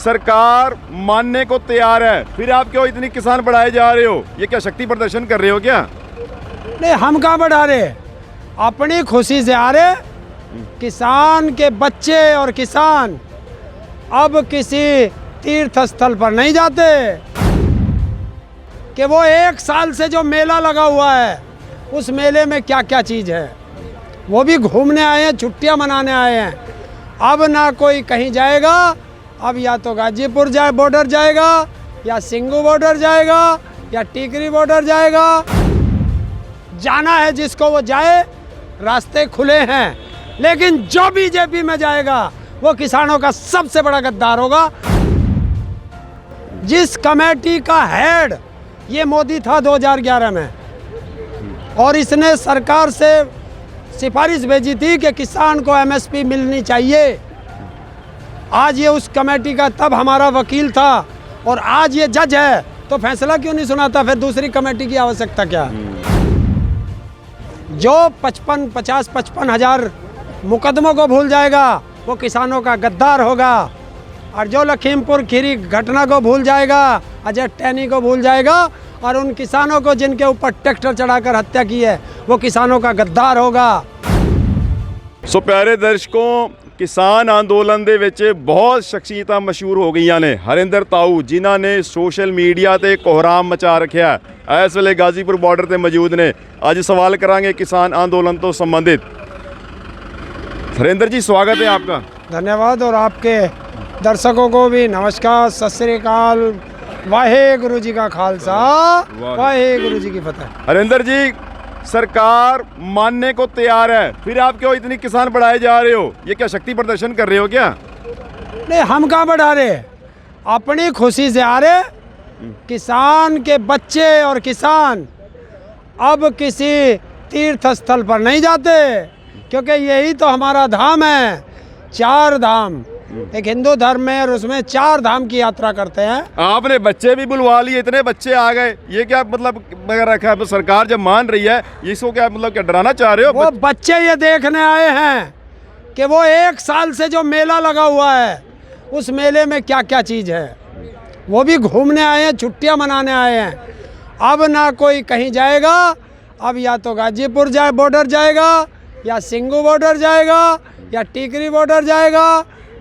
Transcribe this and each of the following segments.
सरकार मानने को तैयार है, फिर आप क्यों इतनी किसान बढ़ाए जा रहे हो? ये क्या शक्ति प्रदर्शन कर रहे हो क्या? नहीं, हम कहाँ बढ़ा रहे, अपनी खुशी से आ रहे। किसान के बच्चे और किसान अब किसी तीर्थ स्थल पर नहीं जाते कि वो एक साल से जो मेला लगा हुआ है उस मेले में क्या क्या चीज़ है, वो भी घूमने आए हैं, छुट्टियां मनाने आए हैं। अब ना कोई कहीं जाएगा, अब या तो गाजीपुर बॉर्डर जाएगा, या सिंगू बॉर्डर जाएगा, या टिकरी बॉर्डर जाएगा। जाना है जिसको वो जाए, रास्ते खुले हैं। लेकिन जो बीजेपी में जाएगा वो किसानों का सबसे बड़ा गद्दार होगा। जिस कमेटी का हेड ये मोदी था 2011 में, और इसने सरकार से सिफारिश भेजी थी कि किसान को एमएसपी मिलनी चाहिए। आज ये उस कमेटी का तब हमारा वकील था और आज ये जज है, तो फैसला क्यों नहीं सुनाता? फिर दूसरी कमेटी की आवश्यकता क्या? जो 50-55 हजार मुकदमों को भूल जाएगा वो किसानों का गद्दार होगा, और जो लखीमपुर खीरी घटना को भूल जाएगा, अजय टैनी को भूल जाएगा, और उन किसानों को जिनके ऊपर ट्रैक्टर चढ़ाकर हत्या की है वो किसानों का गद्दार होगा। सो प्यारे दर्शकों, किसान अंदोलन दे विच बहुत शख्सियतां मशहूर हो गई ने। हरिंदर ताऊ जिन्हां ने सोशल मीडिया ते कोहराम मचा रखिया है, इस वेले गाजीपुर बॉर्डर ते मौजूद ने। अज सवाल करांगे किसान आंदोलन तो संबंधित। हरिंदर जी, स्वागत है आपका। धन्यवाद, और आपके दर्शकों को भी नमस्कार, सत श्री अकाल, वाहेगुरु जी का खालसा, वाहेगुरु जी की फतेह। हरिंदर जी, सरकार मानने को तैयार है, फिर आप क्यों इतनी किसान बढ़ाए जा रहे हो? ये क्या शक्ति प्रदर्शन कर रहे हो क्या? नहीं, हम कहाँ बढ़ा रहे, अपनी खुशी से आ रहे। किसान के बच्चे और किसान अब किसी तीर्थ स्थल पर नहीं जाते, क्योंकि यही तो हमारा धाम है। 4 धाम एक हिंदू धर्म में, और उसमें 4 धाम की यात्रा करते हैं। आपने बच्चे भी बुलवा लिए, इतने बच्चे आ गए, ये क्या मतलब रखा है? सरकार जब मान रही है, इसको क्या मतलब, क्या डराना चाह रहे हो? वो बच्चे ये देखने आए हैं कि वो एक साल से जो मेला लगा हुआ है उस मेले में क्या क्या चीज़ है, वो भी घूमने आए हैं, छुट्टियां मनाने आए हैं। अब ना कोई कहीं जाएगा, अब या तो गाजीपुर बॉर्डर जाएगा, या सिंगू बॉर्डर जाएगा, या टिकरी बॉर्डर जाएगा,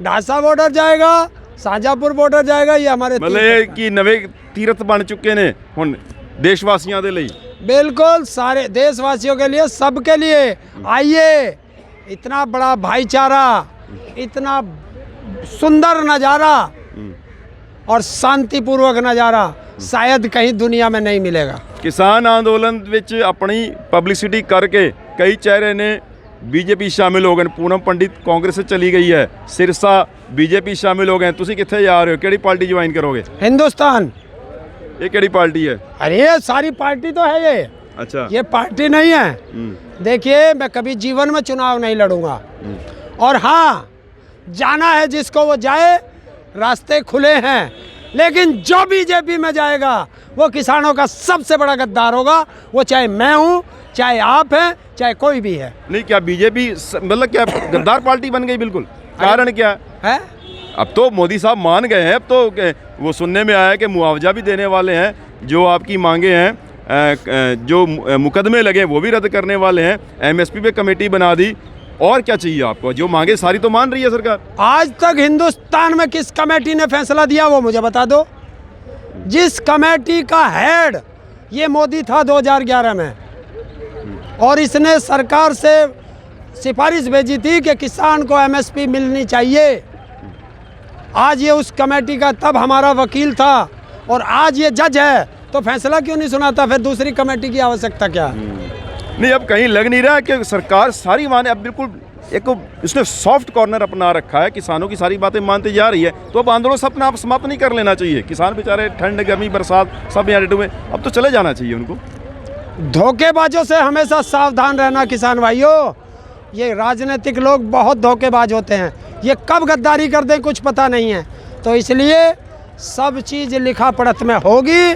ढासा बॉर्डर जाएगा, शाहजहाँपुर बॉर्डर जाएगा। ये हमारे मतलब कि नवे तीर्थ बन चुके ने हुण देशवासियों के लिए। बिल्कुल, सारे देशवासियों के लिए, सबके लिए। आइए, इतना बड़ा भाईचारा, इतना सुंदर नज़ारा और शांतिपूर्वक नज़ारा शायद कहीं दुनिया में नहीं मिलेगा। किसान आंदोलन विच अपनी पब्लिसिटी करके कई चेहरे ने बीजेपी शामिल हो गए। पूनम पंडित कांग्रेस से चली गई है, सिरसा बीजेपी शामिल हो गए। तुसी कित्थे जा रहे हो? केड़ी पार्टी ज्वाइन करोगे? हिंदुस्तान। ये केड़ी पार्टी है? अरे ये सारी पार्टी तो है ये। अच्छा, ये पार्टी नहीं है। देखिए, मैं कभी जीवन में चुनाव नहीं लड़ूंगा, और हाँ, जाना है जिसको वो जाए, रास्ते खुले हैं। लेकिन जो बीजेपी में जाएगा वो किसानों का सबसे बड़ा गद्दार होगा। वो चाहे मैं हूँ, चाहे आप हैं, चाहे कोई भी है। नहीं, क्या बीजेपी मतलब क्या गद्दार पार्टी बन गई? बिल्कुल। कारण क्या है? अब तो मोदी साहब मान गए हैं। अब तो वो सुनने में आया है कि मुआवजा भी देने वाले हैं, जो आपकी मांगे हैं, जो मुकदमे लगे वो भी रद्द करने वाले हैं, एमएसपी पे कमेटी बना दी। और क्या चाहिए आपको? जो मांगे सारी तो मान रही है सरकार। आज तक हिंदुस्तान में किस कमेटी ने फैसला दिया वो मुझे बता दो। जिस कमेटी का हेड ये मोदी था 2011 में, और इसने सरकार से सिफारिश भेजी थी कि किसान को एमएसपी मिलनी चाहिए। आज ये उस कमेटी का तब हमारा वकील था और आज ये जज है, तो फैसला क्यों नहीं सुनाता? फिर दूसरी कमेटी की आवश्यकता क्या? नहीं, अब कहीं लग नहीं रहा कि सरकार सारी माने। अब बिल्कुल एक इसने सॉफ्ट कॉर्नर अपना रखा है, किसानों की सारी बातें मानती जा रही है। तो अब आंदोलन से अपना आप समाप्त नहीं कर लेना चाहिए। किसान बेचारे ठंड, गर्मी, बरसात सब यहाँ डटे हुए, अब तो चले जाना चाहिए उनको। धोखेबाजों से हमेशा सावधान रहना किसान भाइयों। ये राजनीतिक लोग बहुत धोखेबाज होते हैं, ये कब गद्दारी कर दें कुछ पता नहीं है। तो इसलिए सब चीज़ लिखा पढ़त में होगी,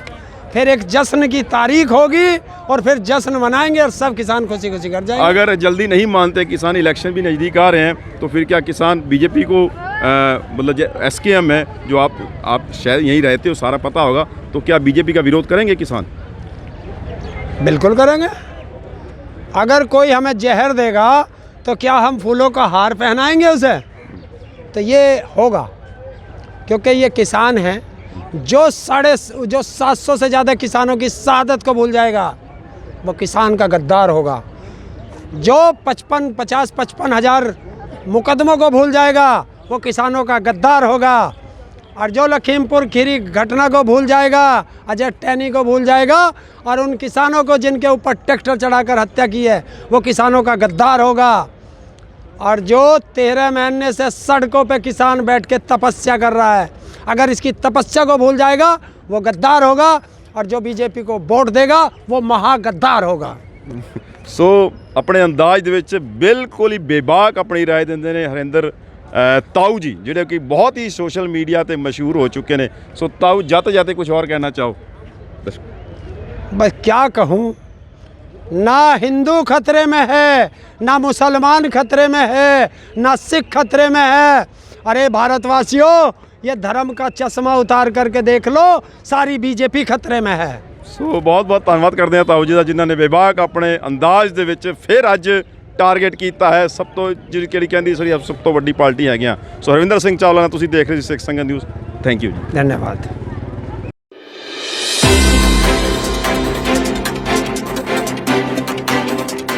फिर एक जश्न की तारीख होगी और फिर जश्न मनाएंगे और सब किसान खुशी खुशी कर जाएंगे। अगर जल्दी नहीं मानते किसान, इलेक्शन भी नज़दीक आ रहे हैं, तो फिर क्या किसान बीजेपी को मतलब जो SKM है, जो आप शायद यहीं रहते हो, सारा पता होगा, तो क्या बीजेपी का विरोध करेंगे किसान? बिल्कुल करेंगे। अगर कोई हमें जहर देगा तो क्या हम फूलों का हार पहनाएंगे उसे? तो ये होगा, क्योंकि ये किसान हैं जो 700 से ज़्यादा किसानों की शहादत को भूल जाएगा, वो किसान का गद्दार होगा। जो 50-55 हज़ार मुकदमों को भूल जाएगा, वो किसानों का गद्दार होगा। और जो लखीमपुर खीरी घटना को भूल जाएगा, अजय टैनी को भूल जाएगा, और उन किसानों को जिनके ऊपर ट्रैक्टर चढ़ाकर हत्या की है, वो किसानों का गद्दार होगा। और जो 13 महीने से सड़कों पे किसान बैठ के तपस्या कर रहा है, अगर इसकी तपस्या को भूल जाएगा, वो गद्दार होगा। और जो बीजेपी को वोट देगा, वो महागद्दार होगा। सो अपने अंदाज ਦੇ ਵਿੱਚ ਬਿਲਕੁਲ ਹੀ ਬੇਬਾਕ ਆਪਣੀ ਰਾਏ ਦਿੰਦੇ ਨੇ ਹਰਿੰਦਰ ताऊ जी, ਜਿਹੜੇ ਕਿ ਬਹੁਤ ਹੀ ਸੋਸ਼ਲ ਮੀਡੀਆ ਤੇ ਮਸ਼ਹੂਰ ਹੋ ਚੁੱਕੇ ਨੇ। ਸੋ ताऊ, जाते जाते कुछ और कहना चाहो? बस क्या कहूँ, ना हिंदू खतरे में है, ना मुसलमान खतरे में है, ना सिख खतरे में है। अरे भारतवासियों, ये धर्म का चश्मा उतार करके देख लो, सारी बीजेपी खतरे में है। ਸੋ ਬਹੁਤ ਬਹੁਤ ਧੰਨਵਾਦ ਕਰਦੇ ਹਾਂ ਤਾऊ ਜੀ ਦਾ, ਜਿਨ੍ਹਾਂ ਨੇ ਬੇਬਾਕ ਆਪਣੇ ਅੰਦਾਜ਼ ਦੇ ਵਿੱਚ ਫਿਰ ਅੱਜ ਟਾਰਗੇਟ ਕੀਤਾ ਹੈ ਸਭ ਤੋਂ ਜਿਹੜੀ ਕਿਹੜੀ ਕਹਿੰਦੀ ਸਭ ਤੋਂ ਵੱਡੀ ਪਾਰਟੀ ਹੈਗੀਆਂ। ਸੋ ਹਰਵਿੰਦਰ ਸਿੰਘ ਚਾਵਲਾ, ਤੁਸੀਂ ਦੇਖ ਰਹੇ ਸੀ ਸਿੱਖ ਸੰਗਤ ਨਿਊਜ਼। ਥੈਂਕ ਯੂ ਜੀ। धन्यवाद।